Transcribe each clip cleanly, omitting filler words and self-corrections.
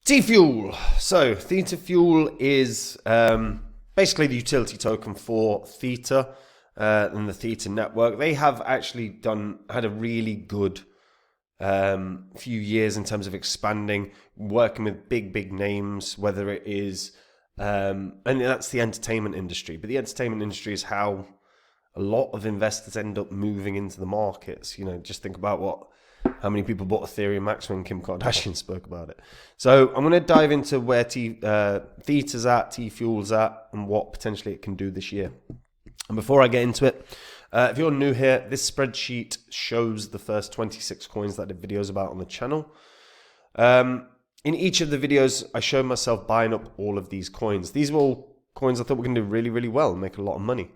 TFUEL. So Theta Fuel is basically the utility token for Theta and the Theta network. They have actually had a really good few years in terms of expanding, working with big names, whether it is, and that's the entertainment industry. But the entertainment industry is how a lot of investors end up moving into the markets. You know, just think about how many people bought Ethereum Max when Kim Kardashian spoke about it. So I'm going to dive into where Theta's at, TFUEL's at, and what potentially it can do this year. And before I get into it, if you're new here, this spreadsheet shows the first 26 coins that I did videos about on the channel. In each of the videos, I showed myself buying up all of these coins. These were all coins I thought were going to do really well and make a lot of money.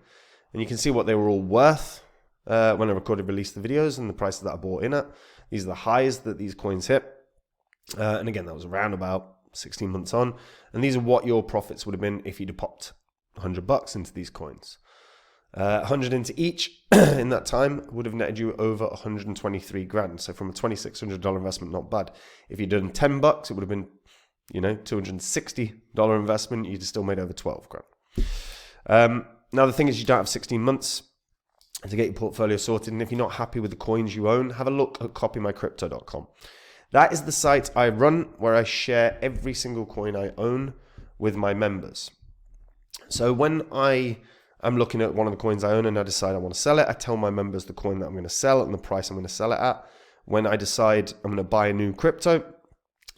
And you can see what they were all worth when I released the videos and the prices that I bought in at. These are the highs that these coins hit. And again, that was around about 16 months on. And these are what your profits would have been if you'd have popped $100 into these coins. 100 into each in that time would have netted you over 123 grand. So from a $2,600 investment, not bad. If you'd done $10, it would have been, $260 investment. You'd have still made over 12 grand. Now the thing is, you don't have 16 months to get your portfolio sorted. And if you're not happy with the coins you own, have a look at copymycrypto.com. That is the site I run where I share every single coin I own with my members. So when I'm looking at one of the coins I own and I decide I want to sell it, I tell my members the coin that I'm going to sell and the price I'm going to sell it at. When I decide I'm going to buy a new crypto,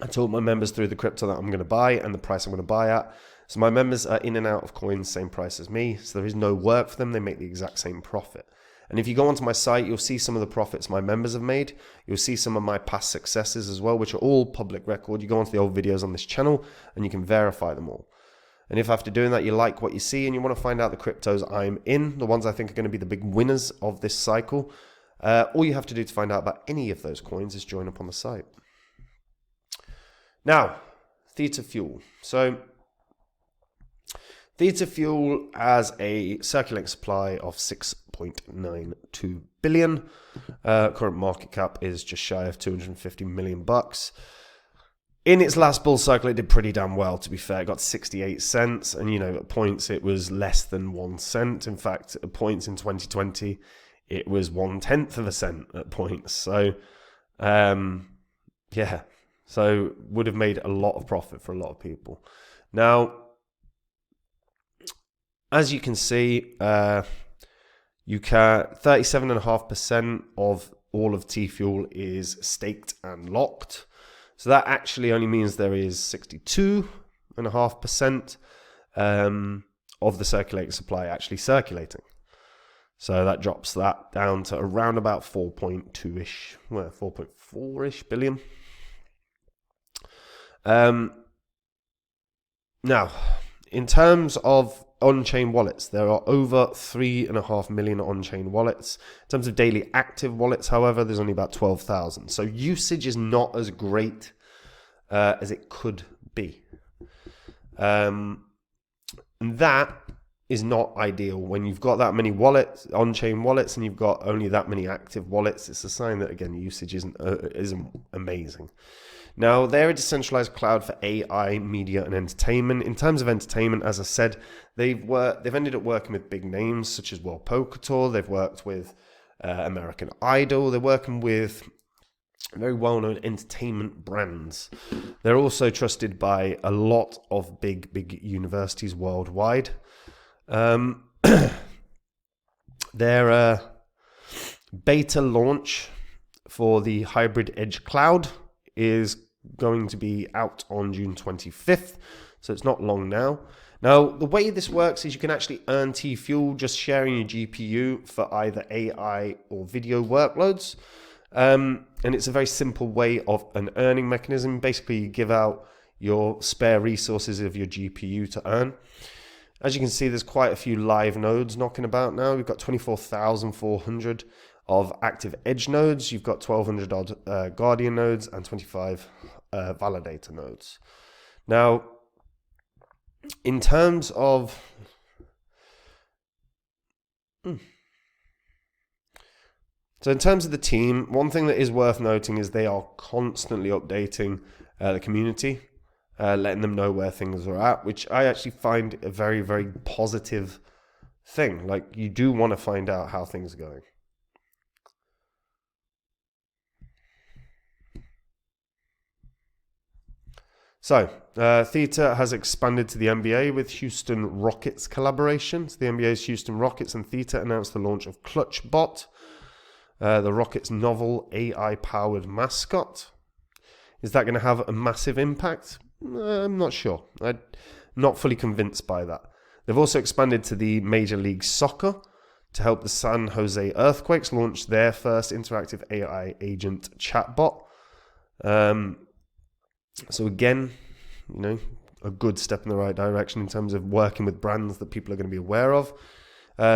I talk my members through the crypto that I'm going to buy and the price I'm going to buy at. So my members are in and out of coins, same price as me. So there is no work for them. They make the exact same profit. And if you go onto my site, you'll see some of the profits my members have made. You'll see some of my past successes as well, which are all public record. You go onto the old videos on this channel and you can verify them all. And if after doing that, you like what you see and you want to find out the cryptos I'm in, the ones I think are going to be the big winners of this cycle, all you have to do to find out about any of those coins is join up on the site. Now, Theta Fuel. So Theta Fuel has a circulating supply of 6.92 billion. Current market cap is just shy of 250 million bucks. In its last bull cycle, it did pretty damn well, to be fair. It got 68 cents, and, at points, it was less than 1 cent. In fact, at points in 2020, it was 1/10 of a cent at points. So, so would have made a lot of profit for a lot of people. Now, as you can see, you can 37.5% of all of TFUEL is staked and locked. So that actually only means there is 62.5% of the circulating supply actually circulating. So that drops that down to around about 4.2-ish, 4.4-ish billion. Now, in terms of on-chain wallets, there are over 3.5 million on-chain wallets. In terms of daily active wallets, however, there's only about 12,000. So usage is not as great as it could be. And that is not ideal. When you've got that many wallets, on-chain wallets, and you've got only that many active wallets, it's a sign that, again, usage isn't amazing. Now, they're a decentralized cloud for AI, media, and entertainment. In terms of entertainment, as I said, they've ended up working with big names such as World Poker Tour. They've worked with American Idol. They're working with very well-known entertainment brands. They're also trusted by a lot of big universities worldwide. Their beta launch for the Hybrid Edge Cloud is going to be out on June 25th, so it's not long now. Now, the way this works is you can actually earn TFUEL just sharing your GPU for either AI or video workloads, and it's a very simple way of an earning mechanism. Basically, you give out your spare resources of your GPU to earn. As you can see, there's quite a few live nodes knocking about now. We've got 24,400 of active edge nodes. You've got 1,200 odd Guardian nodes and 25 validator nodes. Now, in terms of the team, one thing that is worth noting is they are constantly updating the community. letting them know where things are at, which I actually find a very, very positive thing. Like, you do want to find out how things are going. So, Theta has expanded to the NBA with Houston Rockets collaboration. So the NBA's Houston Rockets and Theta announced the launch of ClutchBot, the Rockets' novel AI-powered mascot. Is that going to have a massive impact? I'm not sure. I'm not fully convinced by that. They've also expanded to the Major League Soccer to help the San Jose Earthquakes launch their first interactive AI agent chatbot. So again, a good step in the right direction in terms of working with brands that people are going to be aware of.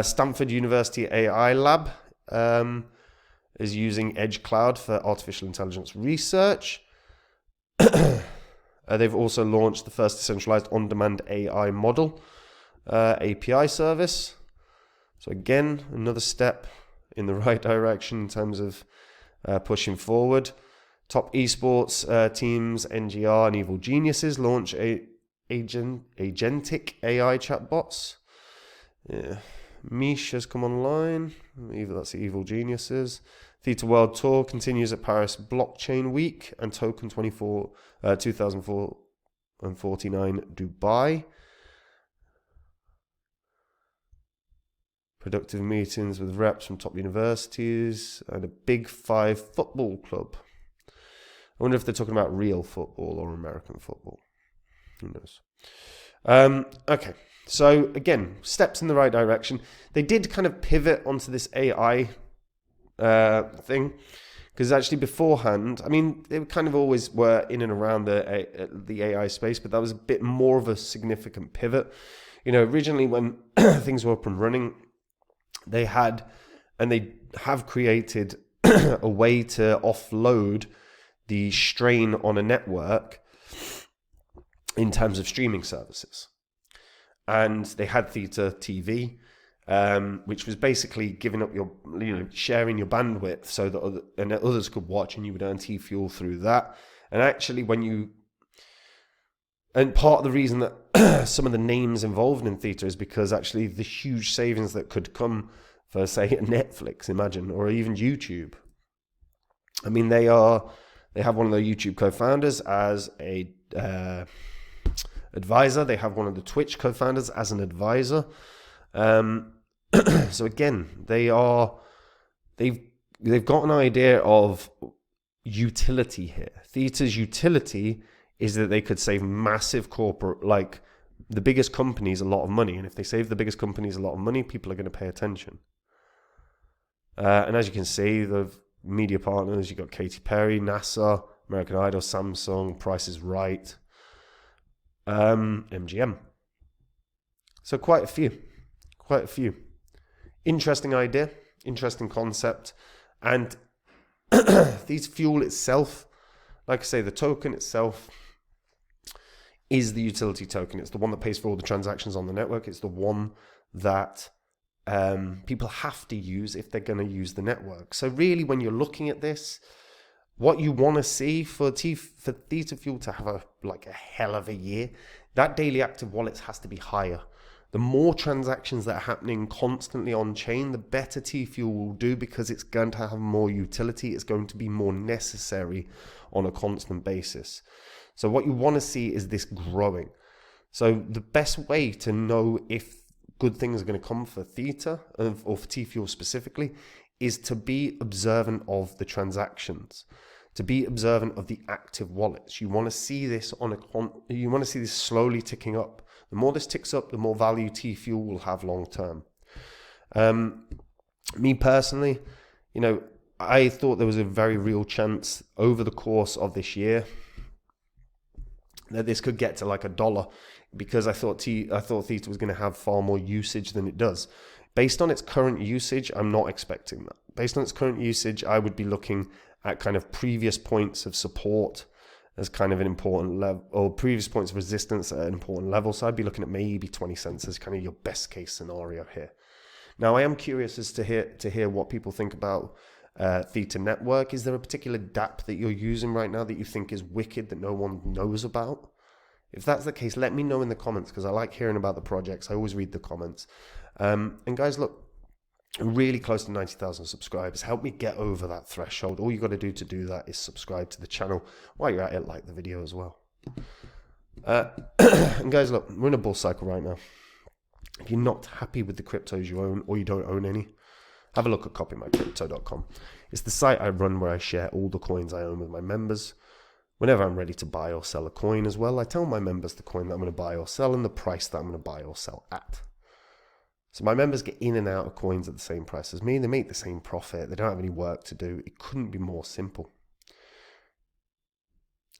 Stanford University AI Lab is using Edge Cloud for artificial intelligence research. They've also launched the first decentralized on-demand AI model API service. So again, another step in the right direction in terms of pushing forward. Top esports teams, NGR and Evil Geniuses launch agentic AI chatbots. Yeah. Mish has come online. That's the Evil Geniuses. Theta World Tour continues at Paris Blockchain Week and Token 2049 Dubai. Productive meetings with reps from top universities and a Big Five football club. I wonder if they're talking about real football or American football. Who knows? Okay, so again, steps in the right direction. They did kind of pivot onto this AI thing, because actually beforehand, I mean, they kind of always were in and around the AI space, but that was a bit more of a significant pivot. Originally when things were up and running, they have created a way to offload the strain on a network in terms of streaming services. And they had Theta TV, which was basically giving up your, sharing your bandwidth so that others could watch, and you would earn TFUEL through that. And actually and part of the reason that some of the names involved in Theta is because actually the huge savings that could come for, say, Netflix, imagine, or even YouTube. I mean, they have one of the YouTube co-founders as a advisor. They have one of the Twitch co-founders as an advisor. So again, they've got an idea of utility here. Theta's utility is that they could save massive corporate, like the biggest companies, a lot of money. And if they save the biggest companies a lot of money, people are going to pay attention. And as you can see, the media partners, you've got Katy Perry, NASA, American Idol, Samsung, Price is Right, MGM. So quite a few. Interesting idea, interesting concept. And Theta Fuel itself, like I say, the token itself is the utility token. It's the one that pays for all the transactions on the network. It's the one that people have to use if they're going to use the network. So really, when you're looking at this, what you want to see for Theta Fuel to have a hell of a year, that daily active wallets has to be higher. The more transactions that are happening constantly on chain, the better TFUEL will do, because it's going to have more utility. It's going to be more necessary on a constant basis. So what you want to see is this growing. So the best way to know if good things are going to come for Theta, or for TFUEL specifically, is to be observant of the transactions, to be observant of the active wallets. You want to see this you want to see this slowly ticking up. The more this ticks up, the more value TFUEL will have long term. Me personally, I thought there was a very real chance over the course of this year that this could get to like $1, because I thought Theta was going to have far more usage than it does. Based on its current usage, I'm not expecting that. Based on its current usage, I would be looking at kind of previous points of support as kind of an important level, or previous points of resistance at an important level. So I'd be looking at maybe 20 cents as kind of your best case scenario here. Now, I am curious as to hear what people think about Theta Network. Is there a particular DApp that you're using right now that you think is wicked that no one knows about? If that's the case, let me know in the comments, because I like hearing about the projects. I always read the comments. And guys, look, I'm really close to 90,000 subscribers. Help me get over that threshold. All you got to do that is subscribe to the channel. While you're at it, like the video as well. And guys, look, we're in a bull cycle right now. If you're not happy with the cryptos you own, or you don't own any, have a look at copymycrypto.com. It's the site I run where I share all the coins I own with my members. Whenever I'm ready to buy or sell a coin as well, I tell my members the coin that I'm going to buy or sell and the price that I'm going to buy or sell at. So my members get in and out of coins at the same price as me. They make the same profit. They don't have any work to do. It couldn't be more simple.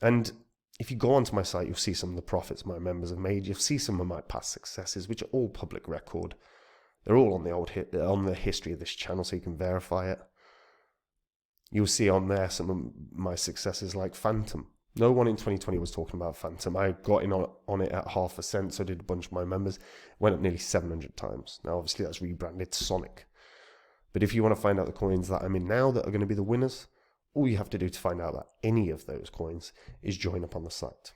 And if you go onto my site, you'll see some of the profits my members have made. You'll see some of my past successes, which are all public record. They're all on the history of this channel, so you can verify it. You'll see on there some of my successes like Phantom. No one in 2020 was talking about Phantom. I got in on it at 0.5 cent, so did a bunch of my members. Went up nearly 700 times. Now, obviously, that's rebranded Sonic. But if you want to find out the coins that I'm in now that are going to be the winners, all you have to do to find out about any of those coins is join up on the site.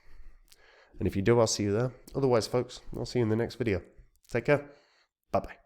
And if you do, I'll see you there. Otherwise, folks, I'll see you in the next video. Take care. Bye-bye.